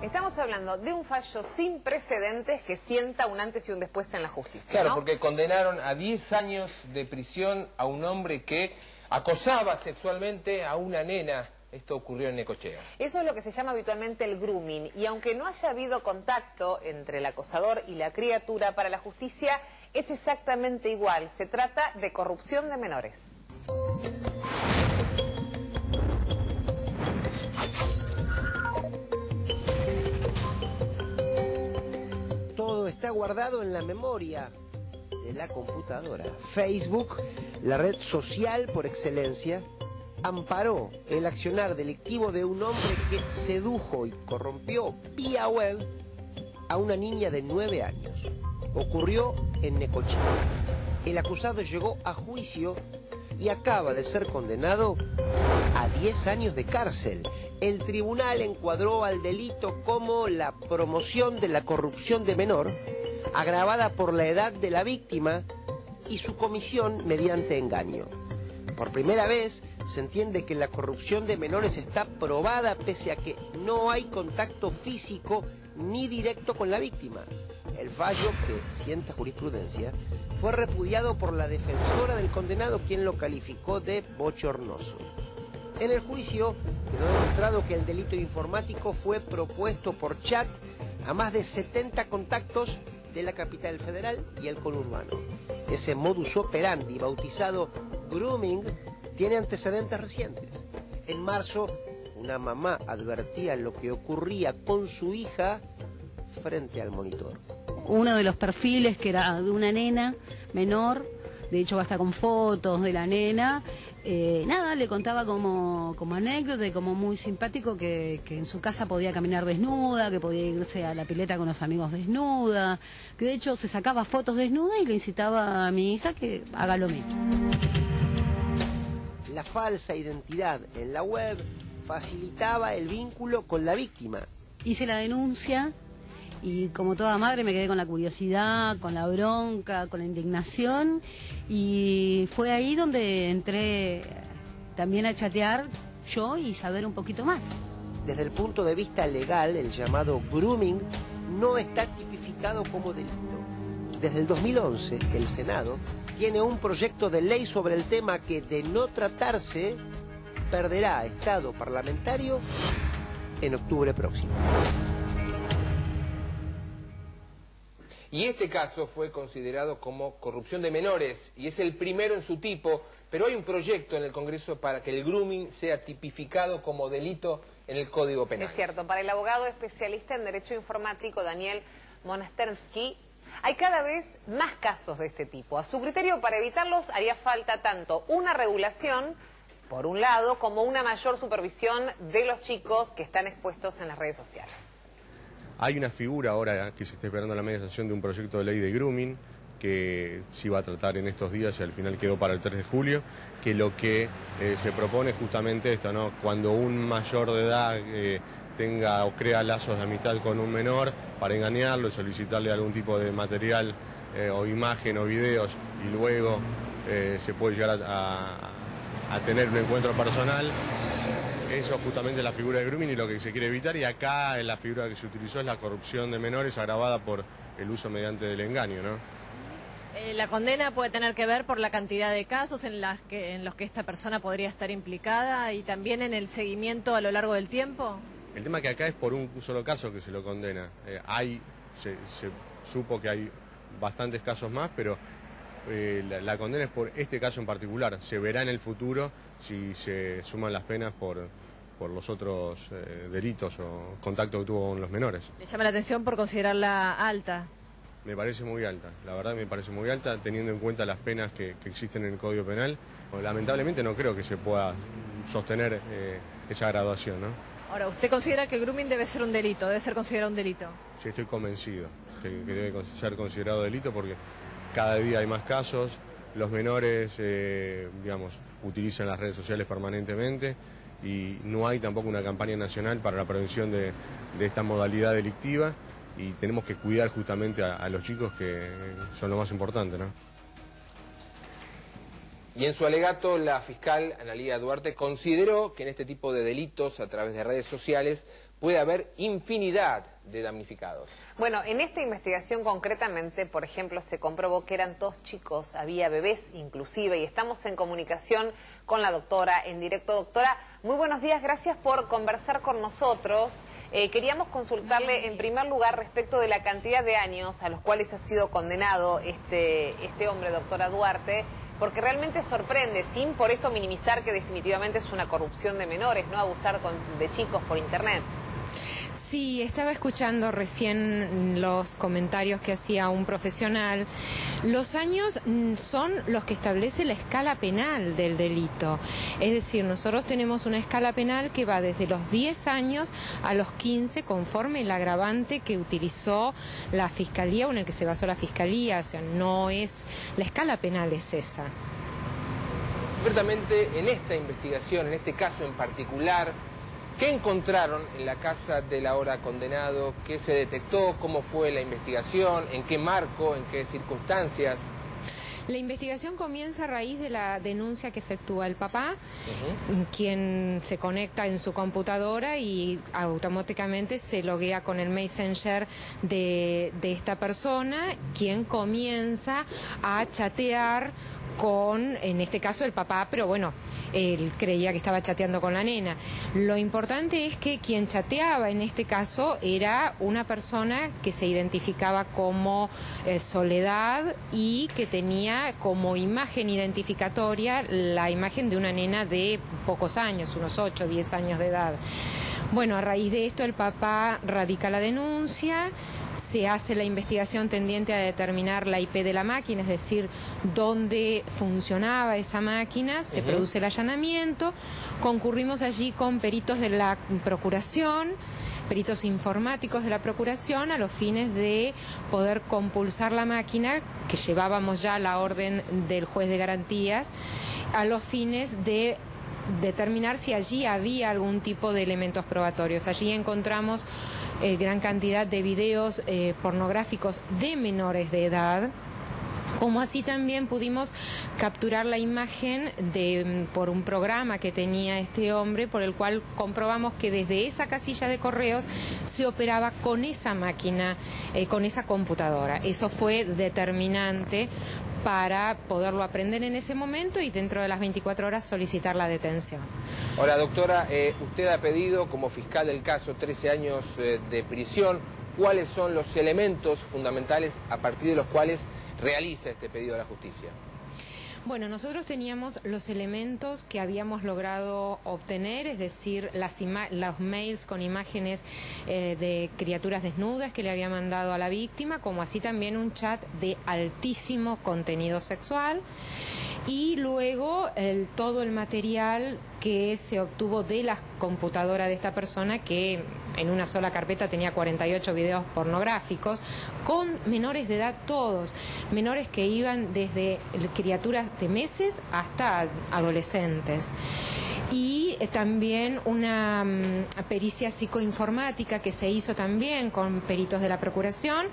Estamos hablando de un fallo sin precedentes que sienta un antes y un después en la justicia, Claro, ¿no? porque condenaron a 10 años de prisión a un hombre que acosaba sexualmente a una nena. Esto ocurrió en Necochea. Eso es lo que se llama habitualmente el grooming. Y aunque no haya habido contacto entre el acosador y la criatura, para la justicia es exactamente igual. Se trata de corrupción de menores. Todo está guardado en la memoria de la computadora. Facebook, la red social por excelencia, amparó el accionar delictivo de un hombre que sedujo y corrompió vía web a una niña de 9 años. Ocurrió en Necochea. El acusado llegó a juicio y acaba de ser condenado a 10 años de cárcel. El tribunal encuadró al delito como la promoción de la corrupción de menor, agravada por la edad de la víctima y su comisión mediante engaño. Por primera vez se entiende que la corrupción de menores está probada pese a que no hay contacto físico ni directo con la víctima. El fallo, que sienta jurisprudencia, fue repudiado por la defensora del condenado, quien lo calificó de bochornoso. En el juicio quedó demostrado que el delito informático fue propuesto por chat a más de 70 contactos de la capital federal y el conurbano. Ese modus operandi, bautizado grooming, tiene antecedentes recientes. En marzo, una mamá advertía lo que ocurría con su hija frente al monitor. Uno de los perfiles, que era de una nena menor, de hecho hasta con fotos de la nena, nada, le contaba como anécdota y como muy simpático que en su casa podía caminar desnuda, que podía irse a la pileta con los amigos desnuda, que de hecho se sacaba fotos desnuda y le incitaba a mi hija que haga lo mismo. La falsa identidad en la web facilitaba el vínculo con la víctima. Hice la denuncia y como toda madre me quedé con la curiosidad, con la bronca, con la indignación, y fue ahí donde entré también a chatear yo y saber un poquito más. Desde el punto de vista legal, el llamado grooming no está tipificado como delito. Desde el 2011, el Senado tiene un proyecto de ley sobre el tema que, de no tratarse, perderá estado parlamentario en octubre próximo. Y este caso fue considerado como corrupción de menores y es el primero en su tipo, pero hay un proyecto en el Congreso para que el grooming sea tipificado como delito en el Código Penal. Es cierto, para el abogado especialista en Derecho Informático Daniel Monastersky, hay cada vez más casos de este tipo. A su criterio, para evitarlos haría falta tanto una regulación, por un lado, como una mayor supervisión de los chicos que están expuestos en las redes sociales. Hay una figura ahora que se está esperando la media sanción de un proyecto de ley de grooming que se iba a tratar en estos días y al final quedó para el 3 de julio, que lo que se propone es justamente esto, ¿no? Cuando un mayor de edad tenga o crea lazos de amistad con un menor para engañarlo y solicitarle algún tipo de material o imagen o videos y luego se puede llegar a tener un encuentro personal. Eso justamente es la figura de grooming y lo que se quiere evitar, y acá la figura que se utilizó es la corrupción de menores agravada por el uso mediante del engaño, ¿no? La condena puede tener que ver por la cantidad de casos en los que esta persona podría estar implicada y también en el seguimiento a lo largo del tiempo. El tema que acá es por un solo caso que se lo condena. Se supo que hay bastantes casos más, pero la condena es por este caso en particular. Se verá en el futuro si se suman las penas por los otros delitos o contacto que tuvo con los menores. ¿Le llama la atención por considerarla alta? Me parece muy alta, la verdad me parece muy alta, teniendo en cuenta las penas que existen en el Código Penal. Lamentablemente no creo que se pueda sostener esa graduación, ¿no? Ahora, ¿usted considera que el grooming debe ser un delito, debe ser considerado un delito? Sí, estoy convencido que debe ser considerado delito porque cada día hay más casos, los menores, utilizan las redes sociales permanentemente y no hay tampoco una campaña nacional para la prevención de esta modalidad delictiva y tenemos que cuidar justamente a los chicos, que son lo más importante, ¿no? Y en su alegato, la fiscal Analía Duarte consideró que en este tipo de delitos a través de redes sociales puede haber infinidad de damnificados. Bueno, en esta investigación concretamente, por ejemplo, se comprobó que eran todos chicos, había bebés inclusive, y estamos en comunicación con la doctora en directo. Doctora, muy buenos días, gracias por conversar con nosotros. Queríamos consultarle en primer lugar respecto de la cantidad de años a los cuales ha sido condenado este hombre, doctora Duarte, porque realmente sorprende, sin por esto minimizar que definitivamente es una corrupción de menores, no abusar de chicos por internet. Sí, estaba escuchando recién los comentarios que hacía un profesional. Los años son los que establece la escala penal del delito. Es decir, nosotros tenemos una escala penal que va desde los 10 años a los 15, conforme el agravante que utilizó la Fiscalía o en el que se basó la Fiscalía. O sea, no es... La escala penal es esa. Concretamente, en esta investigación, en este caso en particular, ¿qué encontraron en la casa del ahora condenado? ¿Qué se detectó? ¿Cómo fue la investigación? ¿En qué marco? ¿En qué circunstancias? La investigación comienza a raíz de la denuncia que efectúa el papá, quien se conecta en su computadora y automáticamente se loguea con el Messenger de esta persona, quien comienza a chatear con, en este caso, el papá, pero bueno, él creía que estaba chateando con la nena. Lo importante es que quien chateaba en este caso era una persona que se identificaba como Soledad y que tenía como imagen identificatoria la imagen de una nena de pocos años, unos 8 o 10 años de edad. Bueno, a raíz de esto el papá radica la denuncia, se hace la investigación tendiente a determinar la IP de la máquina, es decir, dónde funcionaba esa máquina, se produce el allanamiento, concurrimos allí con peritos de la Procuración, peritos informáticos de la Procuración, a los fines de poder compulsar la máquina, que llevábamos ya la orden del juez de garantías, a los fines de determinar si allí había algún tipo de elementos probatorios. Allí encontramos gran cantidad de videos pornográficos de menores de edad, como así también pudimos capturar la imagen por un programa que tenía este hombre, por el cual comprobamos que desde esa casilla de correos se operaba con esa máquina, con esa computadora. Eso fue determinante para poderlo aprender en ese momento y dentro de las 24 horas solicitar la detención. Ahora, doctora, usted ha pedido como fiscal del caso 13 años de prisión. ¿Cuáles son los elementos fundamentales a partir de los cuales realiza este pedido a la justicia? Bueno, nosotros teníamos los elementos que habíamos logrado obtener, es decir, los mails con imágenes de criaturas desnudas que le había mandado a la víctima, como así también un chat de altísimo contenido sexual. Y luego todo el material que se obtuvo de la computadora de esta persona, que en una sola carpeta tenía 48 videos pornográficos, con menores de edad todos, menores que iban desde criaturas de meses hasta adolescentes. Y también una pericia psicoinformática que se hizo también con peritos de la Procuración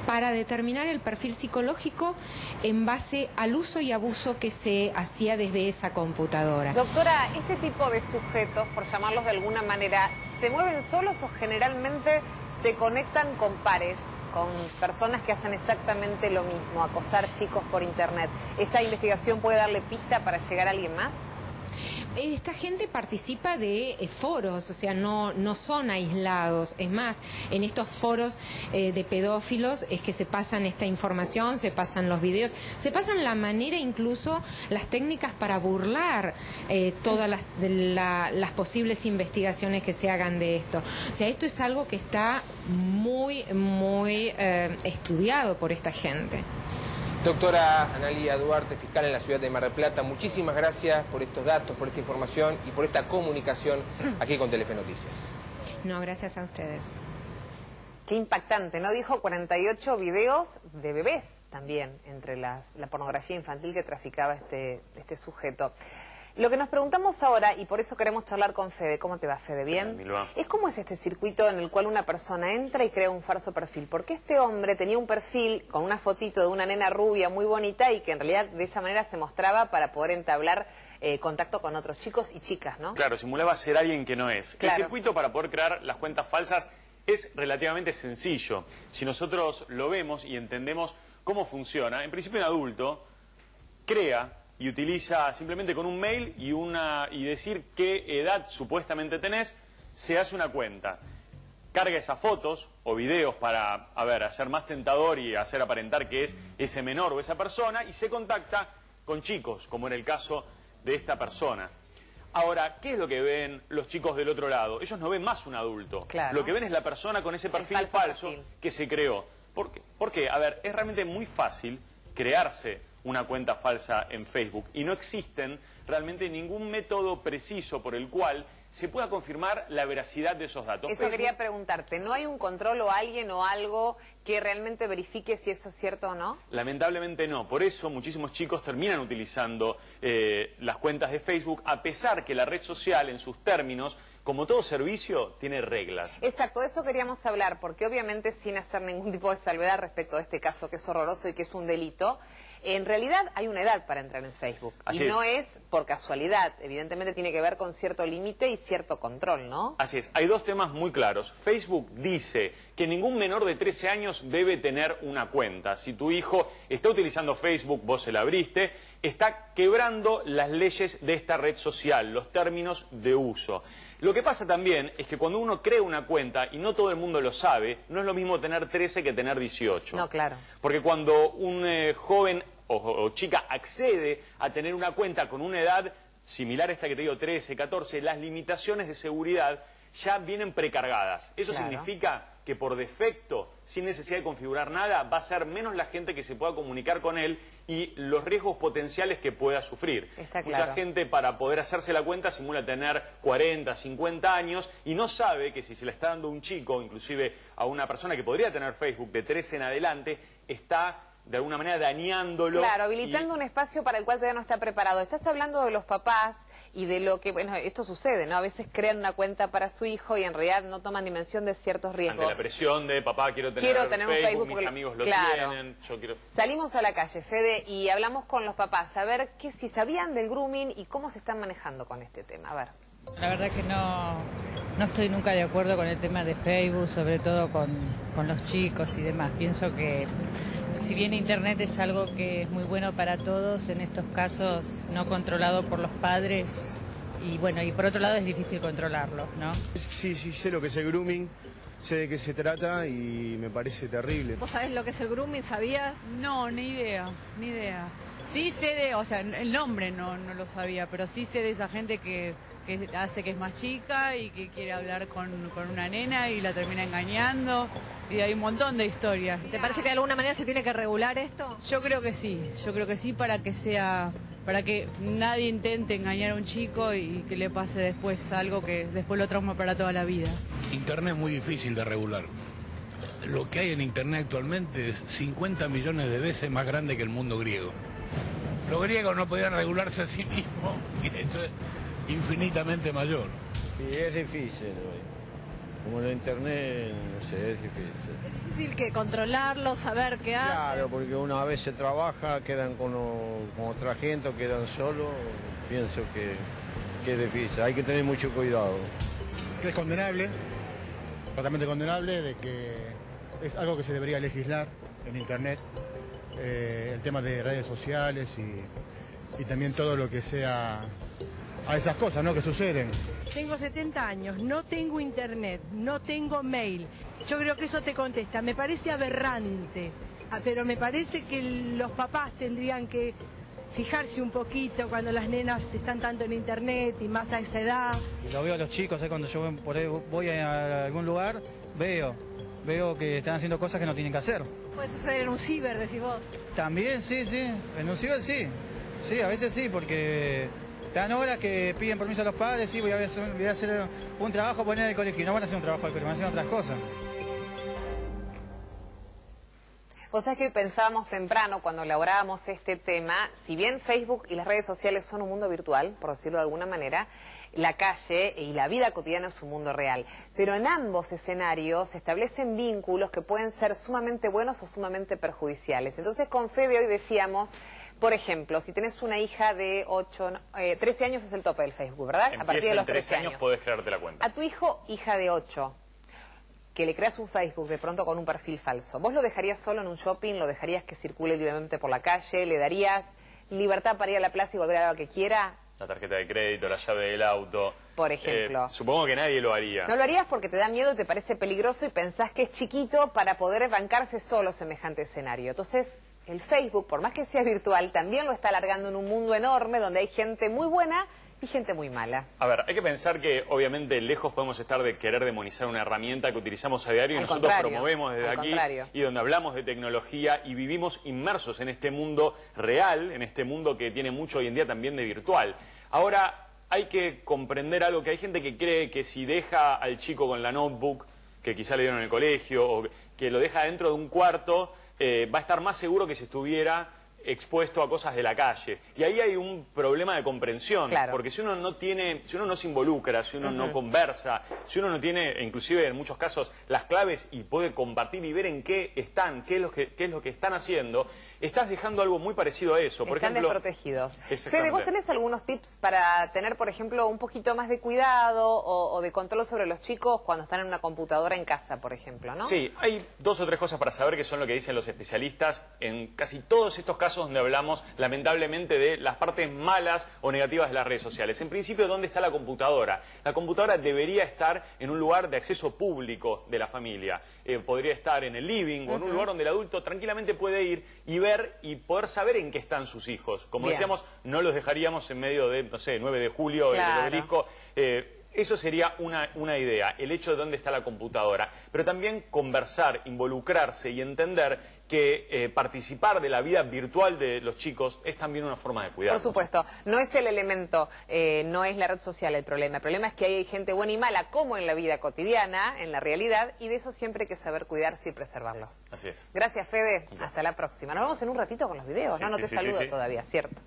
para determinar el perfil psicológico en base al uso y abuso que se hacía desde esa computadora. Doctora, ¿este tipo de sujetos, por llamarlos de alguna manera, se mueven solos o generalmente se conectan con pares, con personas que hacen exactamente lo mismo, acosar chicos por internet? ¿Esta investigación puede darle pista para llegar a alguien más? Esta gente participa de foros, o sea, no son aislados. Es más, en estos foros de pedófilos es que se pasan esta información, se pasan los videos, se pasan la manera, incluso las técnicas para burlar todas las posibles investigaciones que se hagan de esto. O sea, esto es algo que está muy estudiado por esta gente. Doctora Analía Duarte, fiscal en la ciudad de Mar del Plata, muchísimas gracias por estos datos, por esta información y por esta comunicación aquí con Telefe Noticias. No, gracias a ustedes. Qué impactante, ¿no? Dijo 48 videos de bebés también, entre la pornografía infantil que traficaba este sujeto. Lo que nos preguntamos ahora, y por eso queremos charlar con Fede, ¿cómo te va, Fede? ¿Bien? Es cómo es este circuito en el cual una persona entra y crea un falso perfil. Porque este hombre tenía un perfil con una fotito de una nena rubia muy bonita y que en realidad de esa manera se mostraba para poder entablar contacto con otros chicos y chicas, ¿no? Claro, simulaba ser alguien que no es. Claro. El circuito para poder crear las cuentas falsas es relativamente sencillo. Si nosotros lo vemos y entendemos cómo funciona, en principio un adulto crea y utiliza simplemente con un mail y decir qué edad supuestamente tenés, se hace una cuenta. Carga esas fotos o videos para, hacer más tentador y hacer aparentar que es ese menor o esa persona y se contacta con chicos, como en el caso de esta persona. Ahora, ¿qué es lo que ven los chicos del otro lado? Ellos no ven más un adulto. Claro. Lo que ven es la persona con ese perfil falso que se creó. ¿Por qué? Porque, es realmente muy fácil crearse una cuenta falsa en Facebook y no existen realmente ningún método preciso por el cual se pueda confirmar la veracidad de esos datos. Eso quería preguntarte, ¿no hay un control o alguien o algo que realmente verifique si eso es cierto o no? Lamentablemente no, por eso muchísimos chicos terminan utilizando las cuentas de Facebook, a pesar que la red social en sus términos, como todo servicio, tiene reglas. Exacto, de eso queríamos hablar, porque obviamente sin hacer ningún tipo de salvedad respecto a este caso que es horroroso y que es un delito, en realidad hay una edad para entrar en Facebook. Así y no es por casualidad, evidentemente tiene que ver con cierto límite y cierto control, ¿no? Así es, hay dos temas muy claros. Facebook dice que ningún menor de 13 años debe tener una cuenta. Si tu hijo está utilizando Facebook, vos se la abriste, está quebrando las leyes de esta red social, los términos de uso. Lo que pasa también es que cuando uno crea una cuenta, y no todo el mundo lo sabe, no es lo mismo tener 13 que tener 18. No, claro. Porque cuando un joven o chica accede a tener una cuenta con una edad similar a esta que te digo, 13, 14, las limitaciones de seguridad ya vienen precargadas. Eso significa que por defecto, sin necesidad de configurar nada, va a ser menos la gente que se pueda comunicar con él y los riesgos potenciales que pueda sufrir. Mucha gente, para poder hacerse la cuenta, simula tener 40, 50 años y no sabe que si se le está dando a un chico, inclusive a una persona que podría tener Facebook de 13 en adelante, está de alguna manera dañándolo. Claro, habilitando un espacio para el cual todavía no está preparado. Estás hablando de los papás y de lo que, bueno, esto sucede, ¿no? A veces crean una cuenta para su hijo y en realidad no toman dimensión de ciertos riesgos. Ante la presión de papá, quiero tener un Facebook, mis amigos lo tienen, yo quiero... Salimos a la calle, Fede, y hablamos con los papás a ver si sabían del grooming y cómo se están manejando con este tema. A ver. La verdad que no estoy nunca de acuerdo con el tema de Facebook, sobre todo con los chicos y demás. Pienso que si bien Internet es algo que es muy bueno para todos, en estos casos no controlado por los padres, y bueno, y por otro lado es difícil controlarlo, ¿no? Sí, sé lo que es el grooming, sé de qué se trata y me parece terrible. ¿Vos sabés lo que es el grooming? ¿Sabías? No, ni idea. Sí sé o sea, el nombre no lo sabía, pero sí sé de esa gente que hace que es más chica y que quiere hablar con una nena y la termina engañando, y hay un montón de historias. ¿Te parece que de alguna manera se tiene que regular esto? Yo creo que sí para que nadie intente engañar a un chico y que le pase después algo que después lo trauma para toda la vida. Internet es muy difícil de regular. Lo que hay en Internet actualmente es 50 millones de veces más grande que el mundo griego. Los griegos no podían regularse a sí mismos y esto es infinitamente mayor. Y es difícil, como en Internet, no sé, es difícil. Es difícil que controlarlo, saber qué hace. Claro, porque uno a veces trabaja, quedan con otra gente o quedan solos. Pienso que es difícil, hay que tener mucho cuidado. Que es condenable, totalmente condenable, de que es algo que se debería legislar en Internet, el tema de redes sociales y también todo lo que sea a esas cosas, ¿no?, que suceden. Tengo 70 años, no tengo internet, no tengo mail. Yo creo que eso te contesta. Me parece aberrante, pero me parece que los papás tendrían que fijarse un poquito cuando las nenas están tanto en internet y más a esa edad. Lo veo a los chicos, cuando yo voy a algún lugar, veo que están haciendo cosas que no tienen que hacer. ¿Puede suceder en un ciber, decís vos? También, sí, en un ciber sí. Sí, a veces sí, porque te dan horas que piden permiso a los padres, sí, voy a hacer un trabajo, poner el colegio, no van a hacer un trabajo del colegio, van a hacer otras cosas. Vos sabés que hoy pensábamos temprano, cuando elaborábamos este tema, si bien Facebook y las redes sociales son un mundo virtual, por decirlo de alguna manera, la calle y la vida cotidiana es un mundo real. Pero en ambos escenarios se establecen vínculos que pueden ser sumamente buenos o sumamente perjudiciales. Entonces, con Fede hoy decíamos, por ejemplo, si tenés una hija de 13 años es el tope del Facebook, ¿verdad? Empieza a partir de los 13 años podés crearte la cuenta. A tu hijo, hija de 8, que le creas un Facebook de pronto con un perfil falso, ¿vos lo dejarías solo en un shopping? ¿Lo dejarías que circule libremente por la calle? ¿Le darías libertad para ir a la plaza y volver a lo que quiera? La tarjeta de crédito, la llave del auto. Por ejemplo. Supongo que nadie lo haría. No lo harías porque te da miedo, te parece peligroso y pensás que es chiquito para poder bancarse solo semejante escenario. Entonces, el Facebook, por más que sea virtual, también lo está alargando en un mundo enorme donde hay gente muy buena y gente muy mala. A ver, hay que pensar que obviamente lejos podemos estar de querer demonizar una herramienta que utilizamos a diario y nosotros promovemos desde aquí y donde hablamos de tecnología y vivimos inmersos en este mundo real, en este mundo que tiene mucho hoy en día también de virtual. Ahora, hay que comprender algo, que hay gente que cree que si deja al chico con la notebook, que quizá le dieron en el colegio, o que lo deja dentro de un cuarto, va a estar más seguro que si estuviera expuesto a cosas de la calle. Y ahí hay un problema de comprensión, porque si uno no tiene, si uno no se involucra, si uno no conversa, si uno no tiene, inclusive en muchos casos, las claves y puede compartir y ver en qué están, qué es lo que están haciendo, estás dejando algo muy parecido a eso. Por Están ejemplo, desprotegidos. Fede, ¿vos tenés algunos tips para tener, por ejemplo, un poquito más de cuidado o de control sobre los chicos cuando están en una computadora en casa, por ejemplo, ¿no? Sí, hay 2 o 3 cosas para saber que son lo que dicen los especialistas en casi todos estos casos donde hablamos, lamentablemente, de las partes malas o negativas de las redes sociales. En principio, ¿dónde está la computadora? La computadora debería estar en un lugar de acceso público de la familia. Podría estar en el living o en un lugar donde el adulto tranquilamente puede ir y ver y poder saber en qué están sus hijos. Como decíamos, no los dejaríamos en medio de, no sé, 9 de julio, del obelisco. Eso sería una idea, el hecho de dónde está la computadora. Pero también conversar, involucrarse y entender que participar de la vida virtual de los chicos es también una forma de cuidar. Por supuesto, no es el elemento, no es la red social el problema es que hay gente buena y mala, como en la vida cotidiana, en la realidad, y de eso siempre hay que saber cuidarse y preservarlos. Así es. Gracias, Fede. Hasta la próxima. Nos vemos en un ratito con los videos, ¿no? No te saludo todavía, ¿cierto?